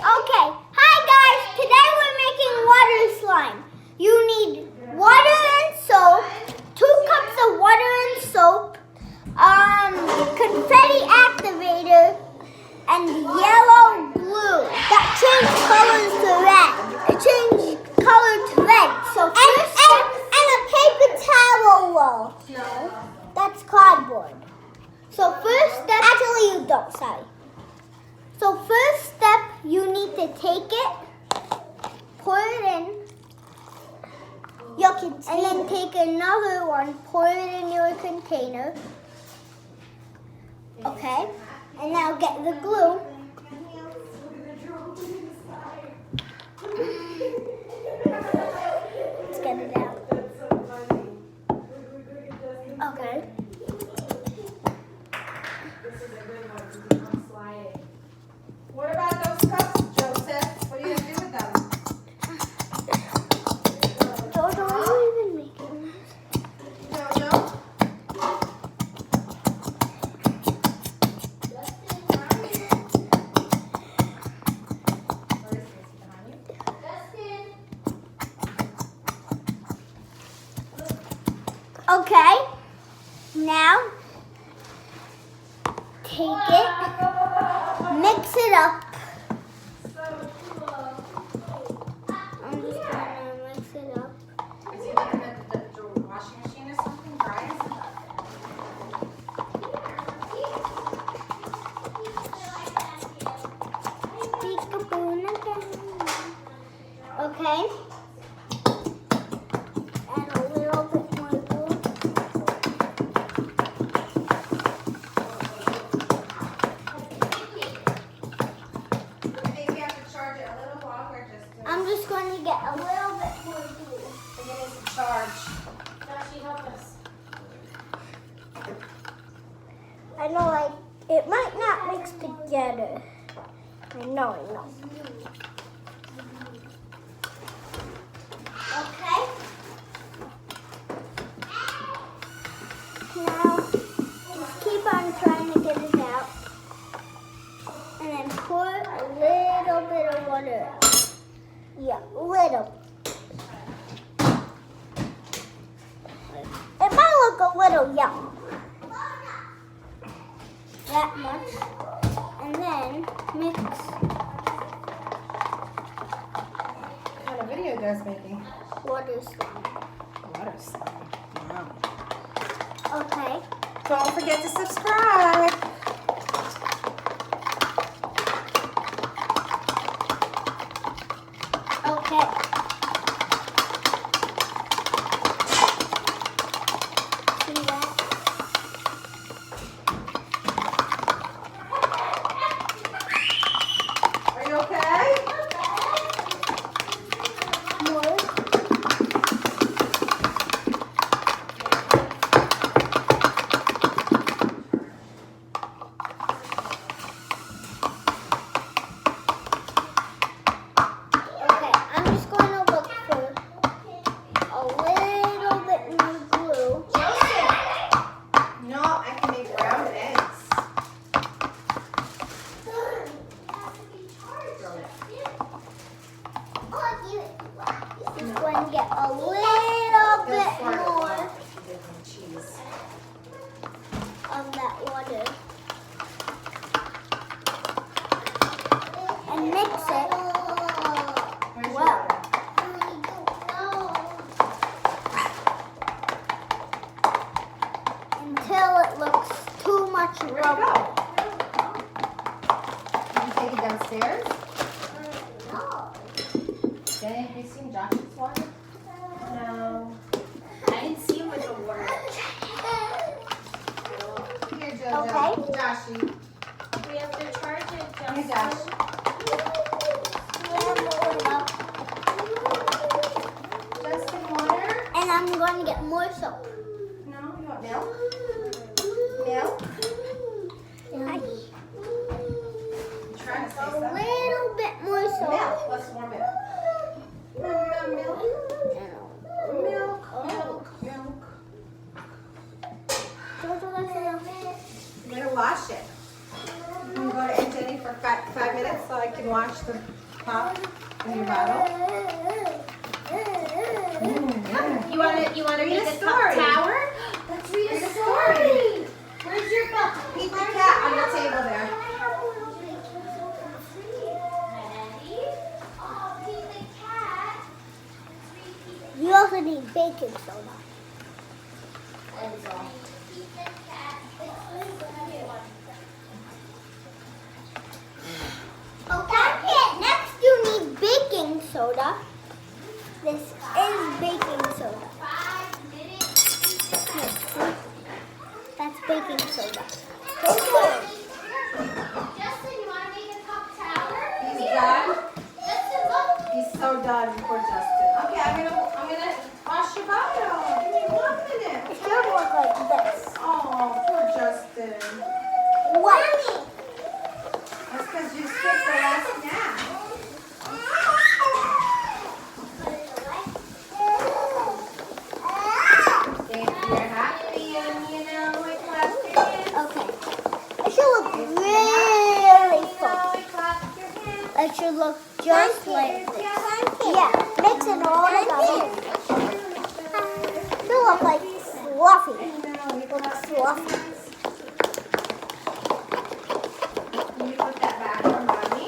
Okay, hi guys. Today we're making water slime. You need water and soap, 2 cups of water and soap, confetti activator, and yellow glue that changes colors to red. It changes color to red. So and a paper towel roll. No, that's cardboard. So first step. Actually, you don't. Sorry. So first step, you need to take it, pour it in, and then take another one, pour it in your container. Okay, and now get the glue. Let's get it out. Okay. What about those cups, Joseph? What are you going to do with them? Jojo, are you even making this? Jojo? Okay, now take it, mix it up. I'm just gonna mix it up. Is he looking at the washing machine or something? Drying? Okay. Add a little bit more glue. Maybe we have to charge it a little longer just to... I'm just going to get a little bit more glue. We're getting some charge. Joshie, help us. I know, it might not mix together. I know. Okay. Now, just keep on trying to get it out. And then pour a little bit of water out. Yeah, little. It might look a little young. That much. And then mix. What kind of video you guys making? Water slime. Water slime. Wow. Okay. Don't forget to subscribe. Okay. See that? Are you okay? More. Okay, I'm just going to look for a little bit more glue. No, I can make round eggs. Just going to get a little bit more Cheese. of that water. And mix it Where's well. Until it looks too much Where'd it rubber. go? Did you take it downstairs? Jenny, have you seen Josh's water? No. I didn't see him with the water. Here, Jojo. Okay. Joshy. We have to charge it, Here, Josh. Josh. Justin, water? And I'm going to get more soap. No, you want milk? Milk? I You trying to say a something? little bit more soap. Milk. What's more milk? Milk. Milk. Jojo, that's enough. You better wash it. You go to Aunt Jenny for five minutes. and watch the pop in your bottle? You wanna Read read a the story. tower? Let's read Read a a story. story. Where's your book? Pete the cat on the table there. Ready? Oh, Pete the cat. You also need baking soda. That is all. Okay, next you need baking soda. This is baking soda. 5 minutes. That's baking soda. Justin, you wanna make a top tower? He's done. Justin, look. He's so done, poor Justin. Okay, I'm gonna wash your bottle. Give me 1 minute. It should look like this. Oh, poor Justin. What? That's because you skipped the last nap. If you're happy and you know it, clap your hands. Okay. It should look really fun. Clap your hands. It should look just like this. Yeah, mix it all together. It should look like fluffy. It looks fluffy. Can you put that back for mommy?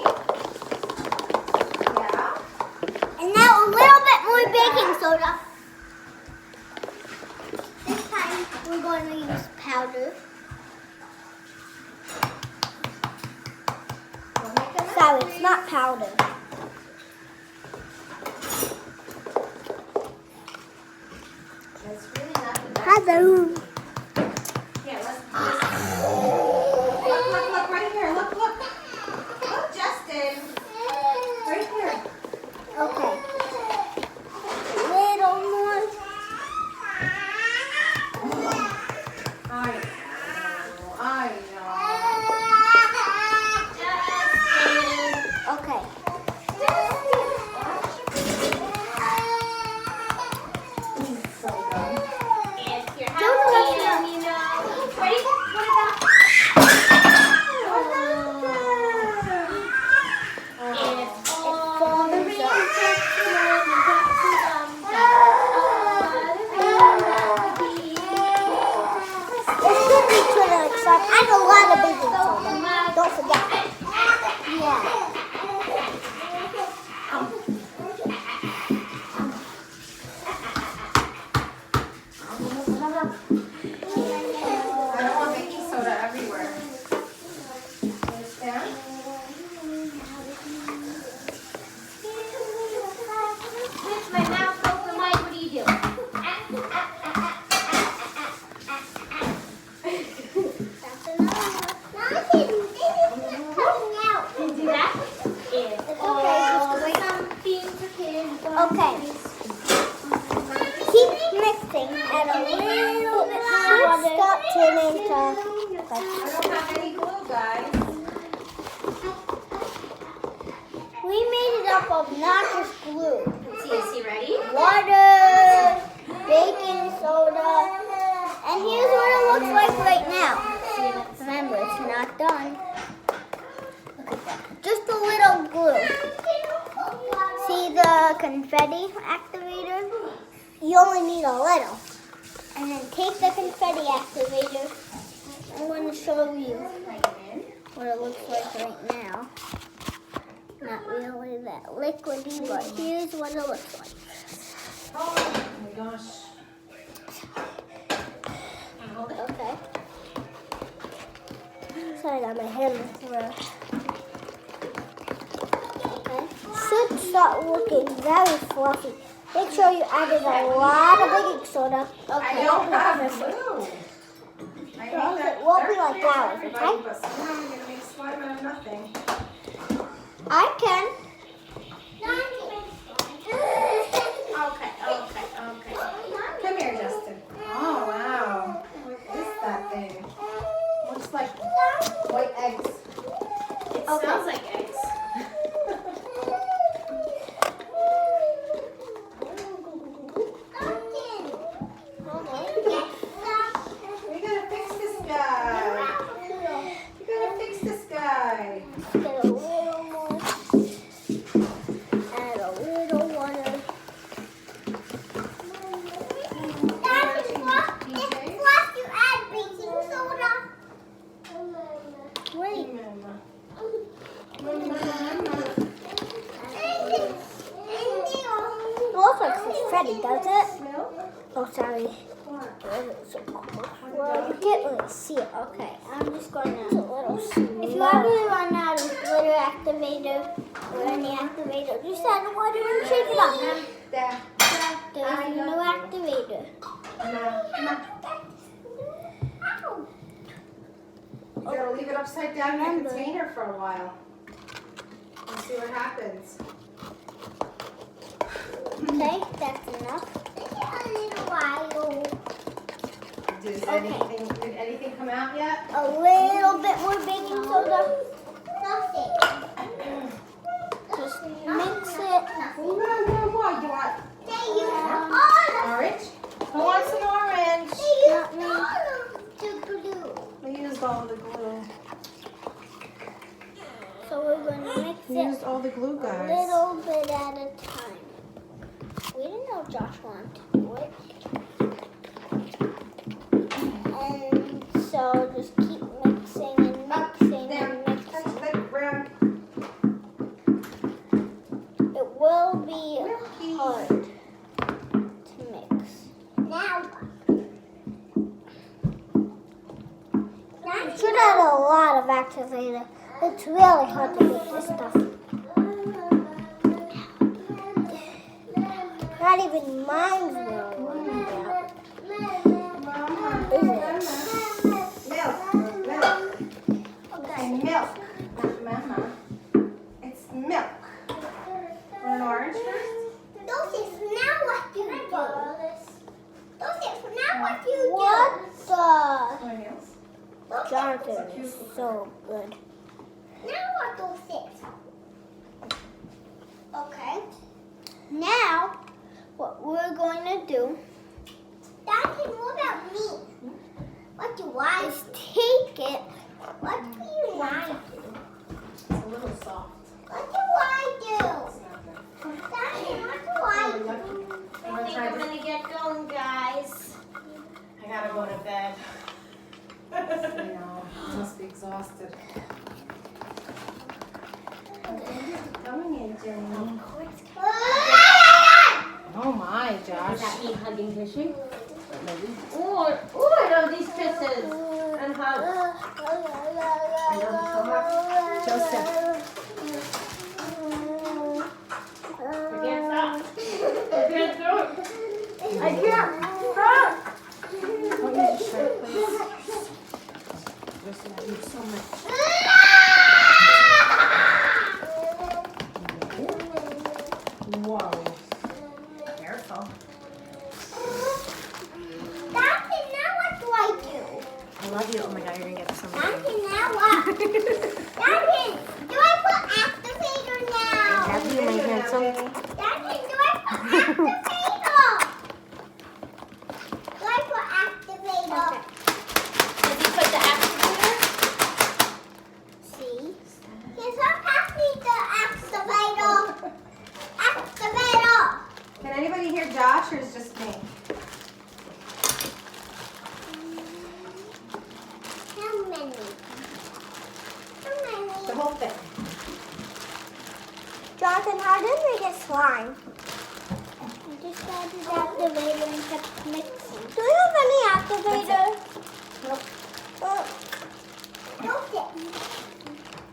Yeah. And now a little bit more baking soda. This time we're going to use powder. Don't make a mess. Sorry, it's not powder. It's really not the best. Hello. Yeah, let's look, right here. Look. Look, Justin. Right here. Okay. Little more. I know. Okay. He's so done. If you're Don't touch happy and you know. Ready? What about? If all the rain It should be twiddling some and a lot of baking soda. Don't forget. Yeah. I don't want baking soda everywhere. Understand? With my mouth open wide, what do you do? That's another one. Coming out. You do that? If It's all okay, just something for kids. Okay. Keep mixing and a little bit more. Stop turning to. I don't have any glue, guys. We made it up of not just glue. Is he ready? Water, baking soda, and here's what it looks like right now. Remember, it's not done. Look at that. Just a little glue. See the confetti activator? You only need a little. And then take the confetti activator. I'm going to show you what it looks like right now. Not really that liquidy, but here's what it looks like. Oh my gosh. Okay. Sorry, I got my hand wet. Okay. Should start looking very fluffy. Make sure you added a lot of baking soda. I don't have glue. I So made that it won't be very like clear to ours, everybody, okay? but somehow I'm gonna make slime out of nothing. I can. Okay. Come here, Justin. Oh wow. What is that thing? Looks like white eggs. It Okay. smells like eggs. We gotta fix this guy. We gotta fix this guy. Freddy, does it? Milk? Oh, sorry. Well, you can't really see it. Okay, I'm just going to. It's a little small. If you ever run out of glitter activator or any activator, just add water and shake it up. There. There's no activator. You gotta leave it upside down in the Remember. container for a while. And see what happens. Okay, that's enough. A little while. Did Okay. anything come out yet? A little bit more baking soda. Nothing. Just mix it. No, what? You want They use orange? Who wants an orange? Not me. The glue. We used all the glue. So we're going to mix We it used all the glue, a guys. little bit at a time. We didn't know Josh wanted to do it. And so just keep mixing and mixing There, and touch mixing. the ground. It will be Milky. hard to mix. Now, you should add a lot of activator. It's really hard to make this stuff. Not even mine's really working out. Milk. And milk. Not mama. It's milk. Want an orange first? Those is now what you do. Those is now what you do. What the? Want nails? Jonathan is so good. Now what those is? Okay. Now, what we're going to do. Daddy, what about me? What do I is take it? What do you want to do? It's a little soft. What do I do? It's not good. Daddy, what do I do? I think I'm gonna get going, guys. I gotta go to bed. I know. You must be exhausted. Coming in, Jenny. Oh my, Is Josh. that me hugging kissing? Oh, I love these kisses and hugs. I love you so much. Joseph. I can't stop. I can't do it. I can't stop. Won't you just try it, please? Joseph, I need so much. Whoa. Careful. Daddy, now what do I do? I love you. Oh my god, you're gonna get so much. Daddy, now what? Daddy, do I put activator now? Love you, my handsome. Daddy, do I put activator? Do I put activator? Did you put the activator? See? Here's what passing the activator. Activator. Can anybody hear Josh or is it just me? How many? How many? The whole thing. Jonathan, how did we get slime? I just added activator and kept mixing. Do you have any activator? Nope.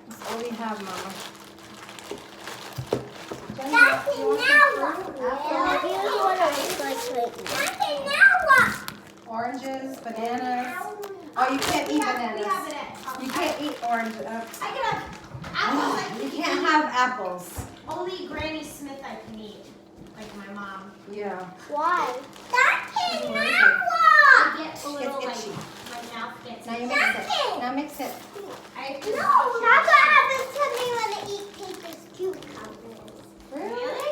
That's all we have, Mama. That's now what? Here's what it looks like right now. That's now what? Oranges, bananas. Oh, you can't eat bananas. You can't eat oranges. I can have apples. You can't have apples. Only Granny Smith I can eat. Like my mom. Yeah. Why? That's now I what? get a little like itchy. my mouth gets Now you itchy. mix it. Now mix it. I have No, to that's what happens to me when I eat Paper's cucumbers. Really?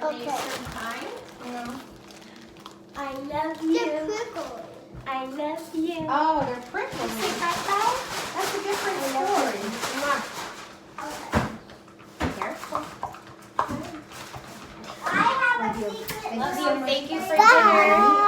Are they a Okay. certain kind? No. I love you. I love you. Oh, they're prickles. That's a different story. Careful. I have a secret. Love you. Thank you for Bye. dinner.